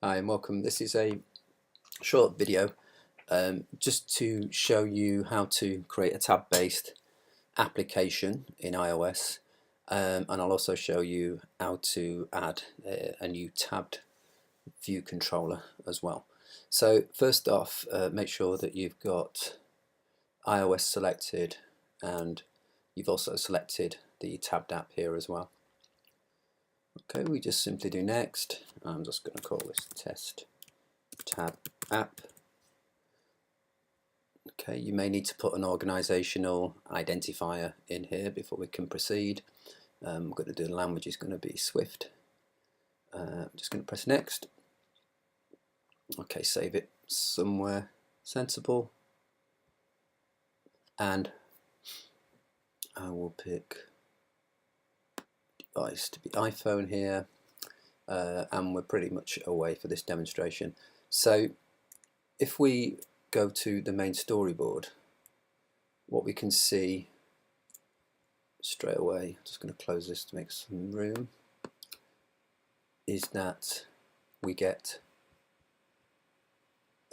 Hi and welcome. This is a short video just to show you how to create a tab-based application in iOS, and I'll also show you how to add a new tabbed view controller as well. So first off, make sure that you've got iOS selected and you've also selected the tabbed app here as well. Okay, we just simply do next. I'm just going to call this test tab app. Okay, you may need to put an organizational identifier in here before we can proceed. We're going to do the language is going to be Swift. I'm just going to press next. Okay, save it somewhere sensible, and I will pick device to be iPhone here, and we're pretty much away for this demonstration. So if we go to the main storyboard, what we can see straight away, I'm just going to close this to make some room, is that we get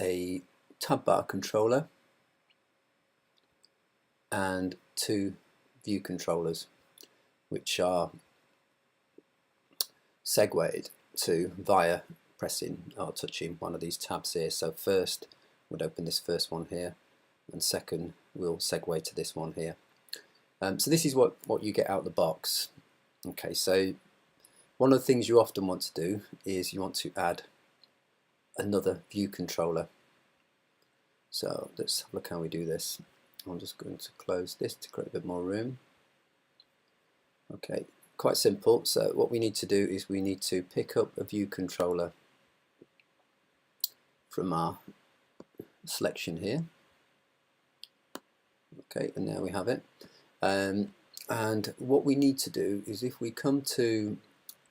a tab bar controller and two view controllers which are segued to via pressing or touching one of these tabs here. So first we'd open this first one here, and second we'll segue to this one here. So this is what you get out of the box. Okay, so one of the things you often want to do is you want to add another view controller. So let's look how we do this. I'm just going to close this to create a bit more room. Okay, quite simple. So what we need to do is we need to pick up a view controller from our selection here. Okay, and there we have it. And what we need to do is, if we come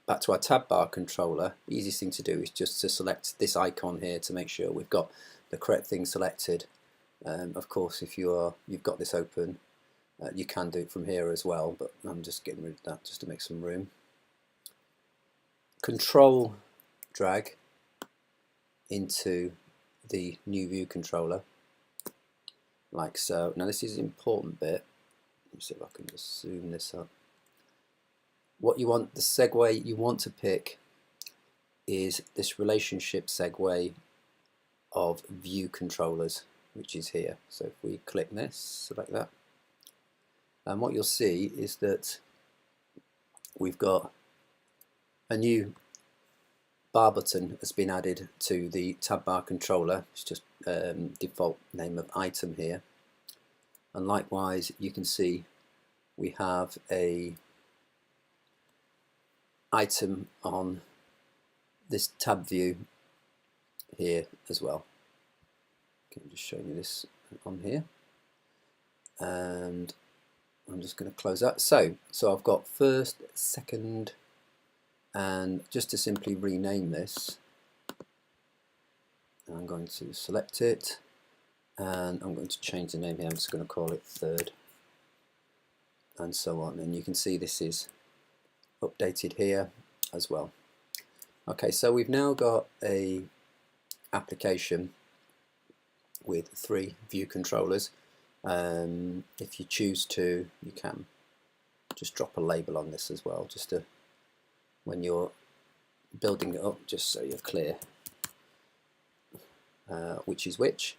back to our tab bar controller, the easiest thing to do is just to select this icon here to make sure we've got the correct thing selected. Of course, if you've got this open, you can do it from here as well, but I'm just getting rid of that just to make some room. Control drag into the new view controller, like so. Now this is an important bit. Let me see if I can just zoom this up. What you want, the segue you want to pick is this relationship segue of view controllers, which is here. So if we click this, select that, and what you'll see is that we've got a new bar button has been added to the tab bar controller. It's just default name of item here, and likewise you can see we have a item on this tab view here as well. Okay, I'm just showing you this on here, and I'm just going to close that. So I've got first, second, and just to simply rename this, I'm going to select it, and I'm going to change the name here. I'm just going to call it third, and so on. And you can see this is updated here as well. Okay, so we've now got a application with three view controllers. If you choose to, you can just drop a label on this as well, just to, when you're building it up, just so you're clear which is which.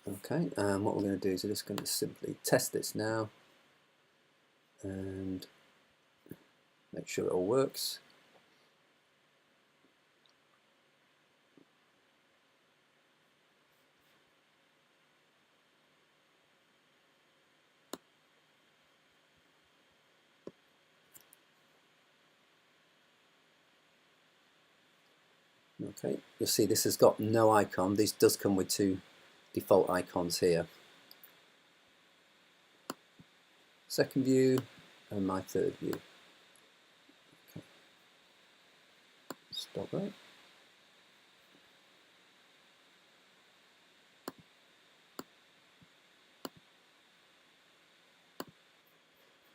Okay, and what we're going to do is we're just going to simply test this now and make sure it all works. Okay, you'll see this has got no icon. This does come with two default icons here. Second view and my third view. Okay. Stop that.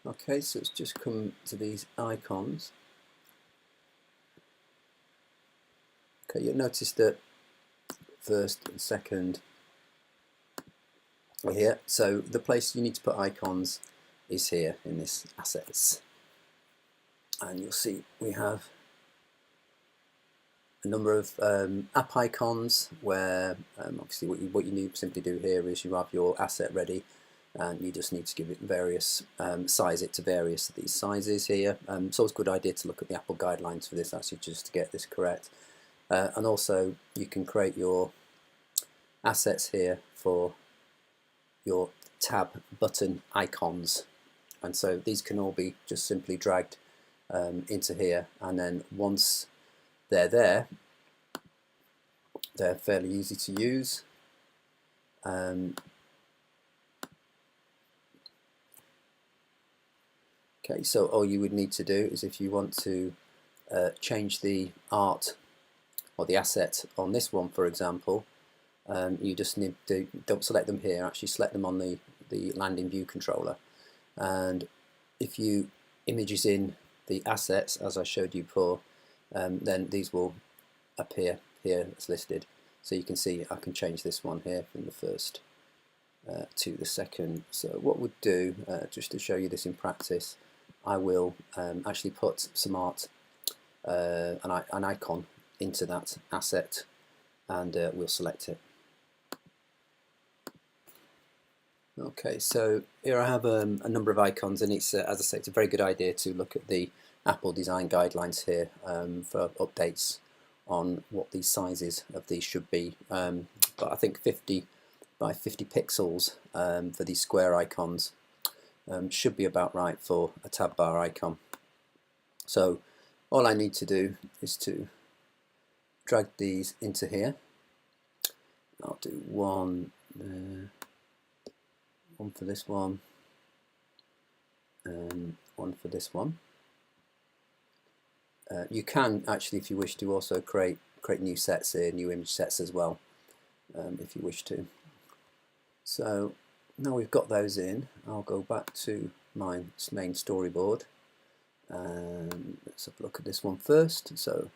Okay, so it's just come to these icons. Okay, you'll notice that first and second are here. So the place you need to put icons is here in this assets. And you'll see we have a number of app icons where obviously what you need to simply do here is you have your asset ready and you just need to give it various, size it to various of these sizes here. It's always a good idea to look at the Apple guidelines for this actually just to get this correct. And also you can create your assets here for your tab button icons, and so these can all be just simply dragged into here, and then once they're there, they're fairly easy to use. Okay, so all you would need to do is if you want to change the art or the asset on this one, for example, you just need to, don't select them here, actually select them on the landing view controller, and if you images in the assets as I showed you before, then these will appear here as listed. So you can see I can change this one here from the first to the second. So what we'll do, just to show you this in practice, I will actually put some art, an icon into that asset, and we'll select it. Okay, so here I have a number of icons, and it's as I say, it's a very good idea to look at the Apple design guidelines here for updates on what these sizes of these should be. But I think 50 by 50 pixels for these square icons should be about right for a tab bar icon. So all I need to do is to drag these into here. I'll do one there, one for this one, and one for this one. You can actually, if you wish to, also create new sets here, new image sets as well, if you wish to. So now we've got those in, I'll go back to my main storyboard, and let's have a look at this one first. So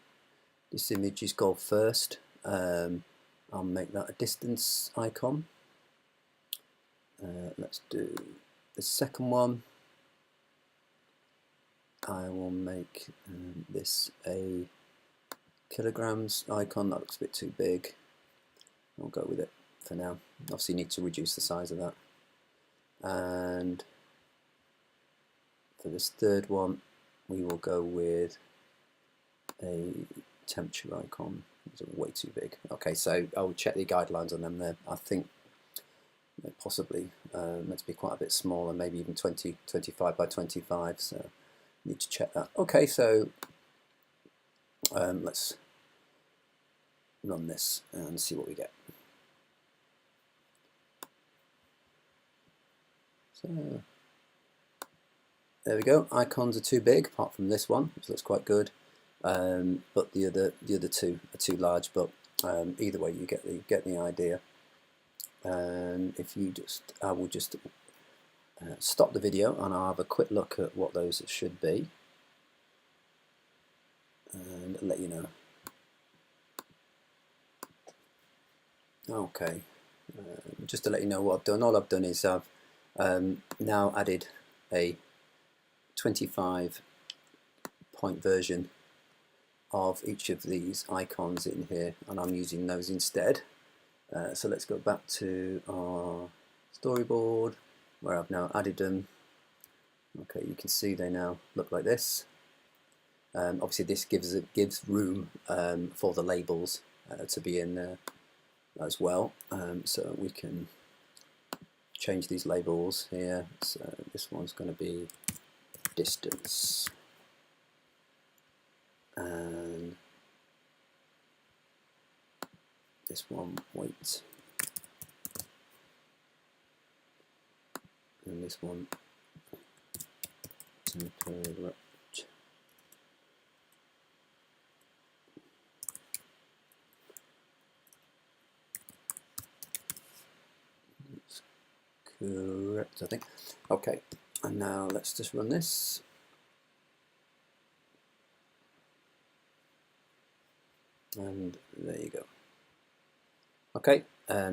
this image is gold first. I'll make that a distance icon. Let's do the second one. I will make this a kilograms icon. That looks a bit too big. I'll go with it for now. Obviously you need to reduce the size of that. And for this third one we will go with a temperature icon. It's way too big. Okay, so I'll check the guidelines on them there. I think they're possibly meant to be quite a bit smaller, maybe even 25 by 25, so need to check that. Okay, so let's run this and see what we get. So there we go. Icons are too big, apart from this one, which looks quite good. But the other two are too large. But either way, you get the idea. And if you just, I will just stop the video and I'll have a quick look at what those should be and let you know. Okay, just to let you know what I've done, all I've done is I've now added a 25-point version of each of these icons in here, and I'm using those instead. So let's go back to our storyboard where I've now added them. Okay, you can see they now look like this. Obviously this gives room for the labels to be in there as well, so we can change these labels here. So this one's going to be distance, and this one weight, and this one temperature. That's correct, I think. Okay, and now let's just run this. and there you go. Okay,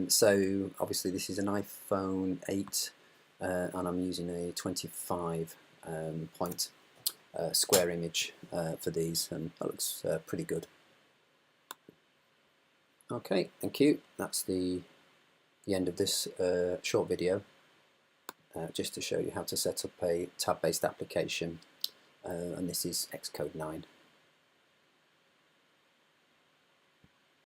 so obviously this is an iPhone 8 and I'm using a 25 point square image for these, and that looks pretty good. Okay, thank you. That's the end of this short video, just to show you how to set up a tab-based application, and this is Xcode 9.